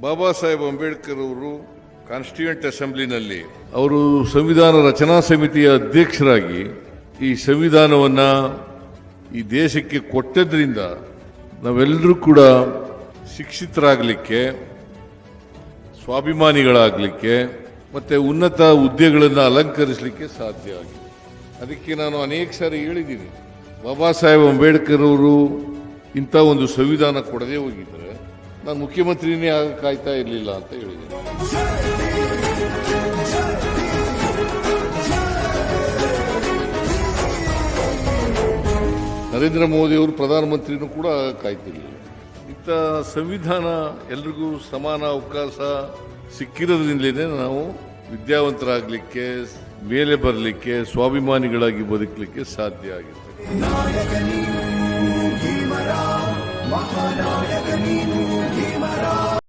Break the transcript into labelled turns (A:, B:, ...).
A: ಬಾಬಾ ಸಾಹೇಬ್ ಅಂಬೇಡ್ಕರ್ ಅವರು ಕಾನ್ಸ್ಟಿಟ್ಯೂಯೆಂಟ್ ಅಸೆಂಬ್ಲಿನಲ್ಲಿ ಅವರು ಸಂವಿಧಾನ ರಚನಾ ಸಮಿತಿಯ ಅಧ್ಯಕ್ಷರಾಗಿ ಈ ಸಂವಿಧಾನವನ್ನ ಈ ದೇಶಕ್ಕೆ ಕೊಟ್ಟದ್ರಿಂದ ನಾವೆಲ್ಲರೂ ಕೂಡ ಶಿಕ್ಷಿತರಾಗಲಿಕ್ಕೆ, ಸ್ವಾಭಿಮಾನಿಗಳಾಗಲಿಕ್ಕೆ ಮತ್ತೆ ಉನ್ನತ ಹುದ್ದೆಗಳನ್ನು ಅಲಂಕರಿಸಲಿಕ್ಕೆ ಸಾಧ್ಯ ಆಗಿದೆ. ಅದಕ್ಕೆ ನಾನು ಅನೇಕ ಸಾರಿ ಹೇಳಿದ್ದೀನಿ, ಬಾಬಾ ಸಾಹೇಬ್ ಅಂಬೇಡ್ಕರ್ ಅವರು ಇಂಥ ಒಂದು ಸಂವಿಧಾನ ಕೊಡದೇ ಹೋಗಿದ್ರೆ ನಾನು ಮುಖ್ಯಮಂತ್ರಿನೇ ಕಾಯ್ತಾ ಇರಲಿಲ್ಲ ಅಂತ ಹೇಳಿದ್ದೀನಿ. ನರೇಂದ್ರ ಮೋದಿ ಅವರು ಪ್ರಧಾನಮಂತ್ರಿನೂ ಕೂಡ ಕಾಯ್ತಿರಲಿಲ್ಲ. ಇಂಥ ಸಂವಿಧಾನ ಎಲ್ರಿಗೂ ಸಮಾನ ಅವಕಾಶ ಸಿಕ್ಕಿರೋದ್ರಿಂದಲೇ ನಾವು ವಿದ್ಯಾವಂತರಾಗಲಿಕ್ಕೆ, ಮೇಲೆ ಬರಲಿಕ್ಕೆ, ಸ್ವಾಭಿಮಾನಿಗಳಾಗಿ ಬದುಕಲಿಕ್ಕೆ ಸಾಧ್ಯ ಆಗಿದೆ.